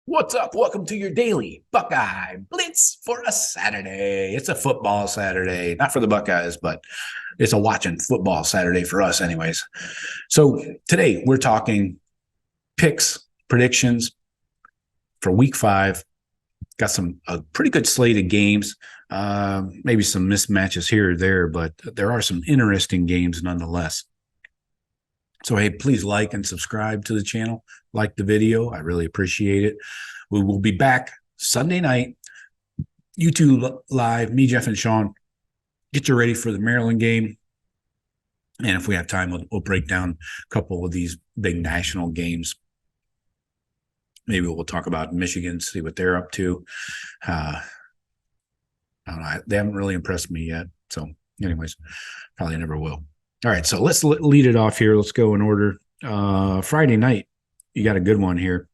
What's up? Welcome to your Daily Buckeye Blitz for a Saturday. It's a football Saturday, not for the Buckeyes, but it's a watching football Saturday for us anyways. So today we're talking picks, predictions for week 5. Got a pretty good slate of games, maybe some mismatches here or there, but there are some interesting games nonetheless. So, hey, please like and subscribe to the channel. Like the video. I really appreciate it. We will be back Sunday night, YouTube Live, me, Jeff, and Sean. Get you ready for the Maryland game. And if we have time, we'll break down a couple of these big national games. Maybe we'll talk about Michigan, see what they're up to. I don't know. They haven't really impressed me yet. So, anyways, probably never will. All right, so let's lead it off here. Let's go in order. Friday night, you got a good one here.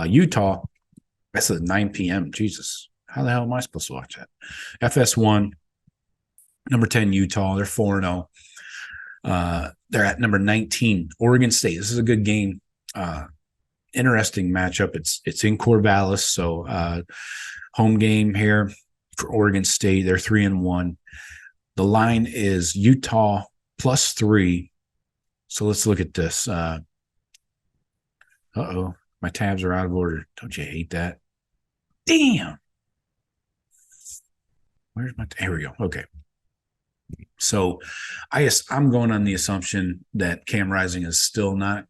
Utah, that's at 9 p.m. Jesus, how the hell am I supposed to watch that? FS1, number 10, Utah. They're 4-0. They're at number 19, Oregon State. This is a good game. Interesting matchup. It's in Corvallis, so home game here for Oregon State. They're 3-1. The line is Utah +3. So let's look at this. Uh-oh, my tabs are out of order. Don't you hate that? Damn. Where's my here we go. Okay. So I'm going on the assumption that Cam Rising is still not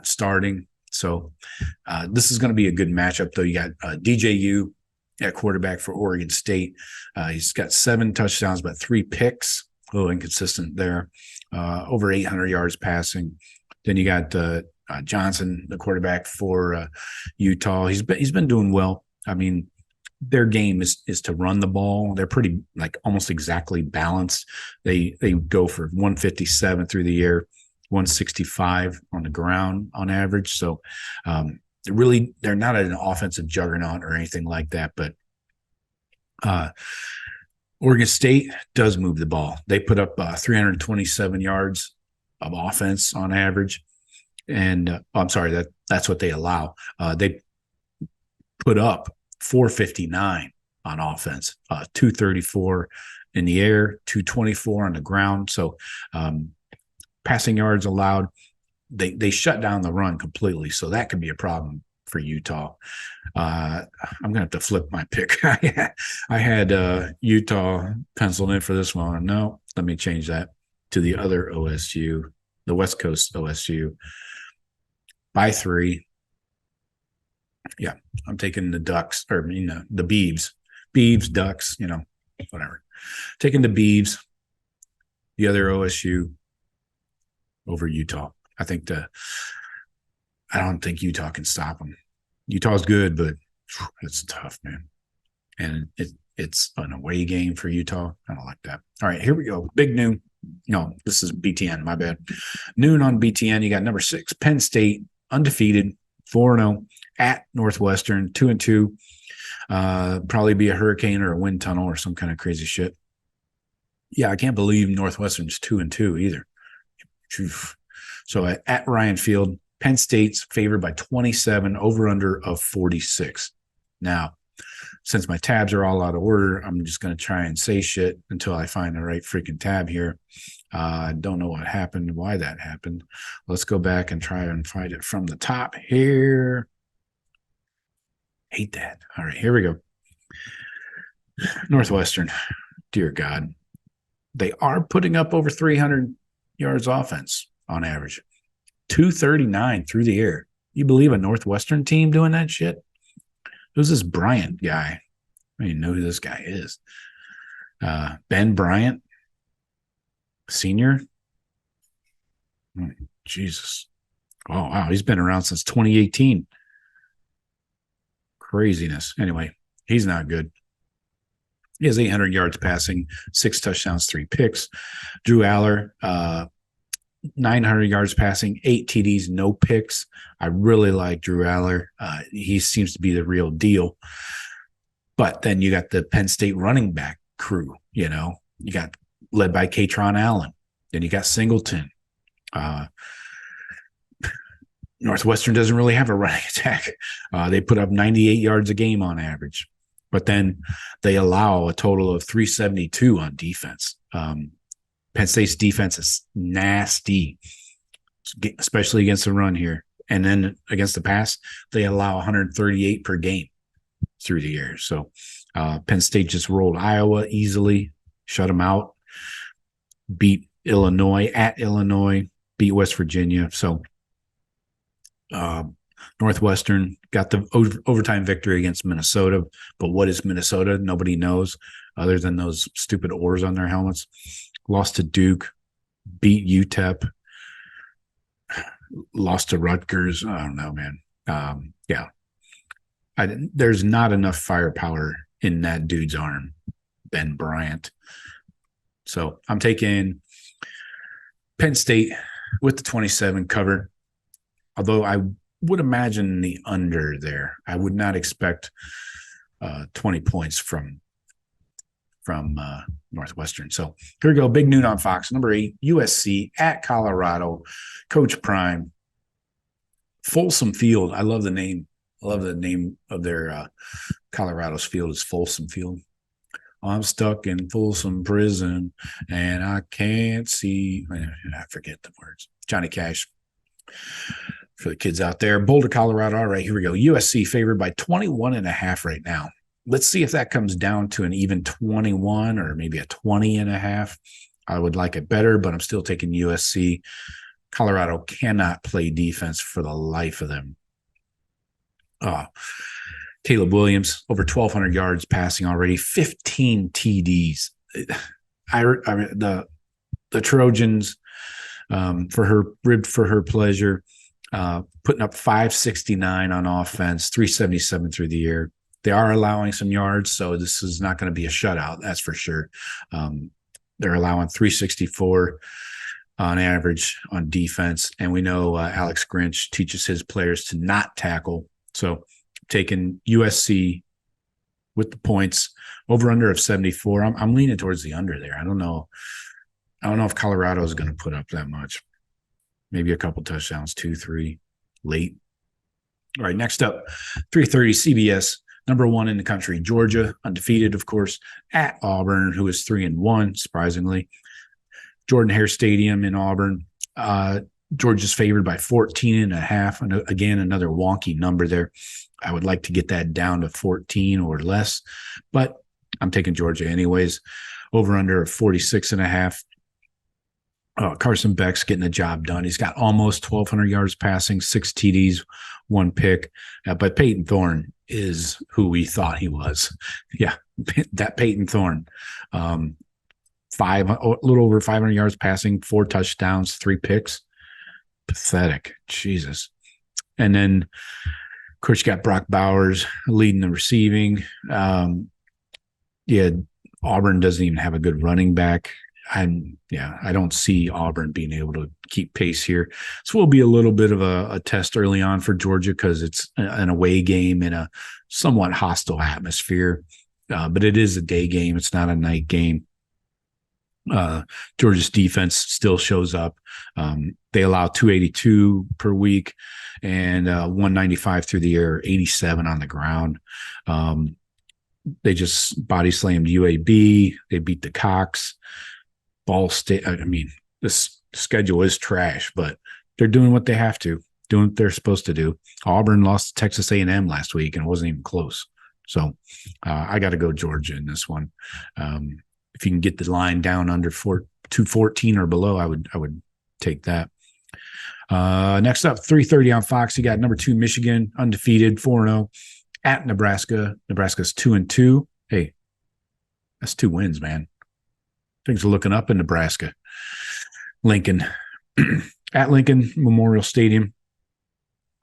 starting. So this is going to be a good matchup, though. You got DJU at quarterback for Oregon State. He's got 7 touchdowns, but 3 picks. A little inconsistent there. Over 800 yards passing. Then you got Johnson, the quarterback for Utah. He's been doing well. I mean, their game is to run the ball. They're pretty almost exactly balanced. They go for 157 through the air, 165 on the ground on average. So they're not an offensive juggernaut or anything like that. But Oregon State does move the ball. They put up 327 yards of offense on average. And I'm sorry, that's what they allow. They put up 459 on offense, 234 in the air, 224 on the ground. So passing yards allowed. They shut down the run completely. So that could be a problem for Utah. I'm gonna have to flip my pick. I had Utah penciled in for this one. No, let me change that to the other OSU, the West Coast OSU, by 3. Yeah, I'm taking the Ducks, or the Beavs, Ducks, whatever. Taking the Beavs, the other OSU over Utah. I don't think Utah can stop them. Utah's good, but it's tough, man. And it's an away game for Utah. I don't like that. All right, here we go. Big noon. No, this is BTN. My bad. Noon on BTN. You got number 6, Penn State, undefeated, 4-0 at Northwestern, 2-2. Probably be a hurricane or a wind tunnel or some kind of crazy shit. Yeah, I can't believe Northwestern's 2-2 either. So at Ryan Field, Penn State's favored by 27, over-under of 46. Now, since my tabs are all out of order, I'm just going to try and say shit until I find the right freaking tab here. I don't know what happened, why that happened. Let's go back and try and find it from the top here. Hate that. All right, here we go. Northwestern, dear God. They are putting up over 300 yards offense on average. 239 through the air. You believe a Northwestern team doing that shit? Who's this Bryant guy? I don't even know who this guy is. Ben Bryant, senior. Jesus. Oh, wow. He's been around since 2018. Craziness. Anyway, he's not good. He has 800 yards passing, 6 touchdowns, 3 picks. Drew Aller, 900 yards passing, 8 TDs, no picks. I really like Drew Aller. He seems to be the real deal. But then you got the Penn State running back crew, you got led by Katron Allen. Then you got Singleton. Northwestern doesn't really have a running attack. They put up 98 yards a game on average, but then they allow a total of 372 on defense. Penn State's defense is nasty, especially against the run here. And then against the pass, they allow 138 per game through the air. So Penn State just rolled Iowa easily, shut them out, beat Illinois at Illinois, beat West Virginia. So Northwestern got the overtime victory against Minnesota. But what is Minnesota? Nobody knows other than those stupid oars on their helmets. Lost to Duke, beat UTEP, lost to Rutgers. I don't know, man. There's not enough firepower in that dude's arm, Ben Bryant. So I'm taking Penn State with the 27 covered. Although I would imagine the under there. I would not expect 20 points from Northwestern. So here we go. Big noon on Fox. Number 8, USC at Colorado. Coach Prime. Folsom Field. I love the name. I love the name of their Colorado's field is Folsom Field. I'm stuck in Folsom Prison and I can't see. I forget the words. Johnny Cash. For the kids out there. Boulder, Colorado. All right, here we go. USC favored by 21.5 right now. Let's see if that comes down to an even 21 or maybe a 20.5. I would like it better, but I'm still taking USC. Colorado cannot play defense for the life of them. Caleb Williams, over 1,200 yards passing already, 15 TDs. The Trojans, ribbed for her pleasure, putting up 569 on offense, 377 through the air. They are allowing some yards, so this is not going to be a shutout, that's for sure. They're allowing 364 on average on defense, and we know Alex Grinch teaches his players to not tackle. So taking USC with the points, over under of 74. I'm leaning towards the under there. I don't know if Colorado is going to put up that much. Maybe a couple touchdowns, 2, 3, late. All right, next up, 3:30 CBS, number 1 in the country, Georgia, undefeated, of course, at Auburn, who is 3-1, surprisingly. Jordan-Hare Stadium in Auburn. Georgia's favored by 14.5. And again, another wonky number there. I would like to get that down to 14 or less, but I'm taking Georgia anyways. Over under of 46.5. Carson Beck's getting the job done. He's got almost 1,200 yards passing, 6 TDs, 1 pick. But Peyton Thorne is who we thought he was. Yeah, that Peyton Thorne. A little over 500 yards passing, 4 touchdowns, 3 picks. Pathetic. Jesus. And then, of course, you got Brock Bowers leading the receiving. Auburn doesn't even have a good running back. I don't see Auburn being able to keep pace here. So will be a little bit of a test early on for Georgia because it's an away game in a somewhat hostile atmosphere. But it is a day game. It's not a night game. Georgia's defense still shows up. They allow 282 per week and 195 through the air, 87 on the ground. They just body slammed UAB. They beat the Cox. Ball State. I mean, this schedule is trash, but they're doing what they have to, doing what they're supposed to do. Auburn lost to Texas A&M last week and wasn't even close. So I got to go Georgia in this one. If you can get the line down under 214 or below, I would take that. Next up, 3:30 on Fox. You got number 2 Michigan, undefeated, 4-0 at Nebraska. Nebraska's 2-2. Hey, that's 2 wins, man. Things are looking up in Nebraska. Lincoln. At Lincoln Memorial Stadium.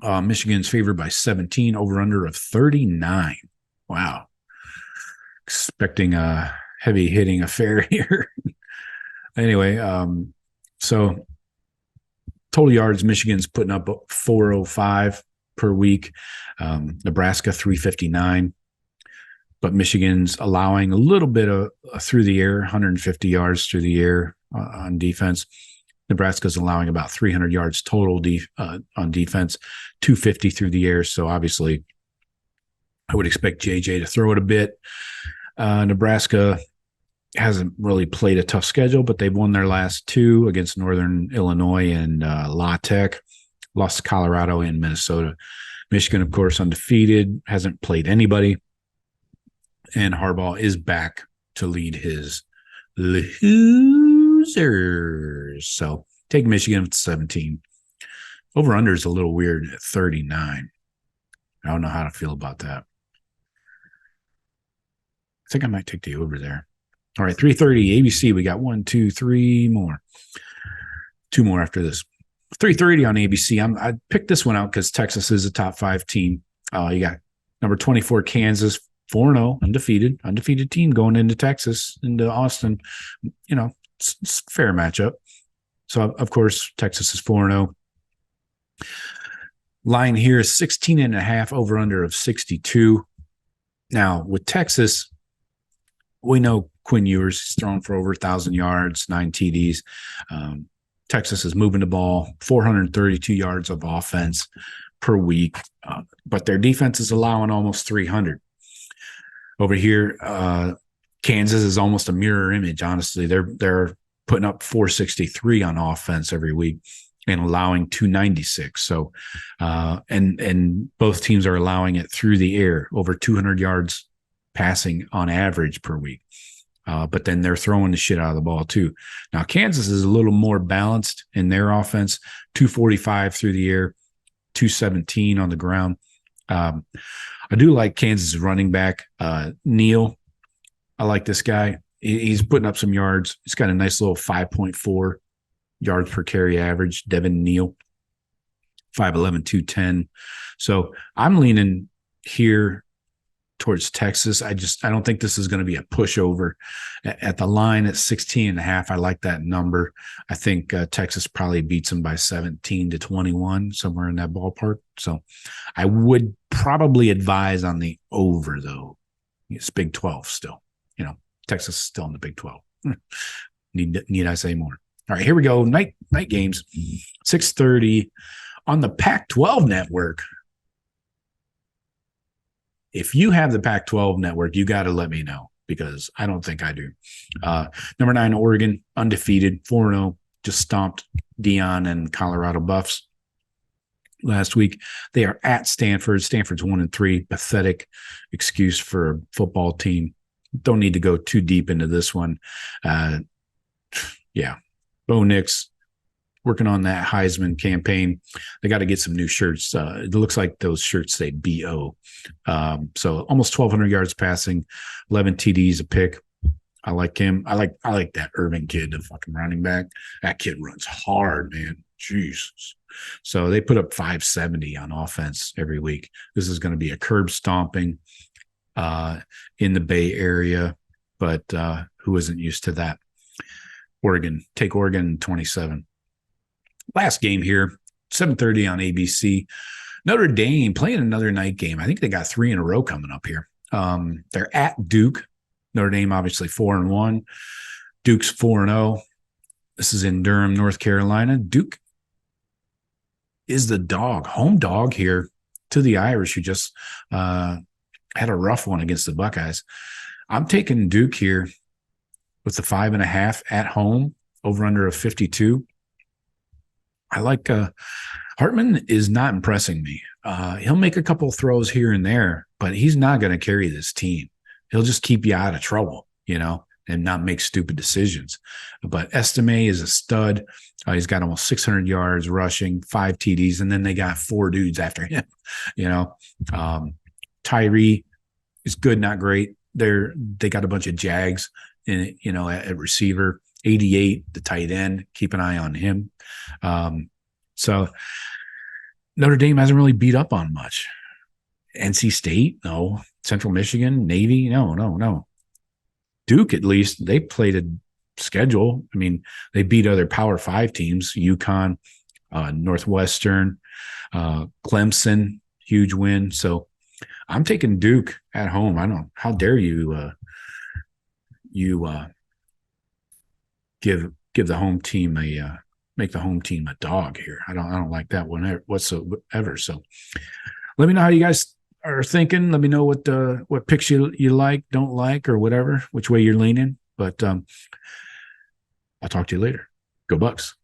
Michigan's favored by 17, over under of 39. Wow. Expecting a heavy hitting affair here. Anyway, so total yards, Michigan's putting up 405 per week. Nebraska 359. But Michigan's allowing a little bit of through the air, 150 yards through the air on defense. Nebraska's allowing about 300 yards total on defense, 250 through the air. So obviously, I would expect JJ to throw it a bit. Nebraska hasn't really played a tough schedule, but they've won their last two against Northern Illinois and La Tech, lost to Colorado and Minnesota. Michigan, of course, undefeated, hasn't played anybody. And Harbaugh is back to lead his losers. So take Michigan with 17. Over-under is a little weird at 39. I don't know how to feel about that. I think I might take the over there. All right, 3:30 ABC. We got 1, 2, 3 more. 2 more after this. 3:30 on ABC. I picked this one out because Texas is a top 5 team. You got number 24 Kansas, 4-0, undefeated team going into Texas, into Austin. You know, it's a fair matchup. So of course Texas is 4-0. Line here is 16.5, over under of 62. Now with Texas, we know Quinn Ewers is thrown for over 1,000 yards, 9 TDs. Texas is moving the ball, 432 yards of offense per week, but their defense is allowing almost 300. Over here, Kansas is almost a mirror image. Honestly, they're putting up 463 on offense every week and allowing 296. So, and both teams are allowing it through the air, over 200 yards passing on average per week. But then they're throwing the shit out of the ball too. Now, Kansas is a little more balanced in their offense, 245 through the air, 217 on the ground. I do like Kansas running back, Neal. I like this guy. He's putting up some yards. He's got a nice little 5.4 yards per carry average. Devin Neal, 5'11", 210. So I'm leaning here towards Texas. I don't think this is going to be a pushover. At the line at 16.5, I like that number. I think Texas probably beats them by 17-21, somewhere in that ballpark. So I would probably advise on the over, though. It's Big 12 still. You know, Texas is still in the Big 12. Need I say more? All right, here we go. Night games, 6:30 on the Pac-12 network. If you have the Pac-12 network, you got to let me know, because I don't think I do. Number 9, Oregon, undefeated, 4-0, just stomped Dion and Colorado Buffs last week. They are at Stanford. Stanford's 1-3. Pathetic excuse for a football team. Don't need to go too deep into this one. Yeah, Bo Nix working on that Heisman campaign. They got to get some new shirts. It looks like those shirts say BO. So almost 1,200 yards passing, 11 TDs a pick. I like him. I like that Urban kid, the fucking running back. That kid runs hard, man. Jesus. So they put up 570 on offense every week. This is going to be a curb stomping in the Bay Area, but who isn't used to that? Oregon. Take Oregon 27. Last game here, 7:30 on ABC. Notre Dame playing another night game. I think they got 3 in a row coming up here. They're at Duke. Notre Dame obviously 4-1. Duke's 4-0. This is in Durham, North Carolina. Duke is the home dog here to the Irish, who just had a rough one against the Buckeyes. I'm taking Duke here with the 5.5 at home, over under of 52. I like Hartman is not impressing me. He'll make a couple throws here and there, but he's not going to carry this team. He'll just keep you out of trouble, you know, and not make stupid decisions. But Estime is a stud. He's got almost 600 yards rushing, 5 TDs, and then they got 4 dudes after him. You know, Tyree is good, not great. They got a bunch of Jags in, you know, at receiver. 88, the tight end. Keep an eye on him. So Notre Dame hasn't really beat up on much. NC State, no. Central Michigan, Navy, no. Duke, at least, they played a schedule. I mean, they beat other Power 5 teams, UConn, Northwestern, Clemson, huge win. So I'm taking Duke at home. I don't. How dare you give the home team a make the home team a dog here. I don't like that one whatsoever. So let me know how you guys are thinking. Let me know what picks you like, don't like, or whatever, which way you're leaning. But I'll talk to you later. Go Bucks.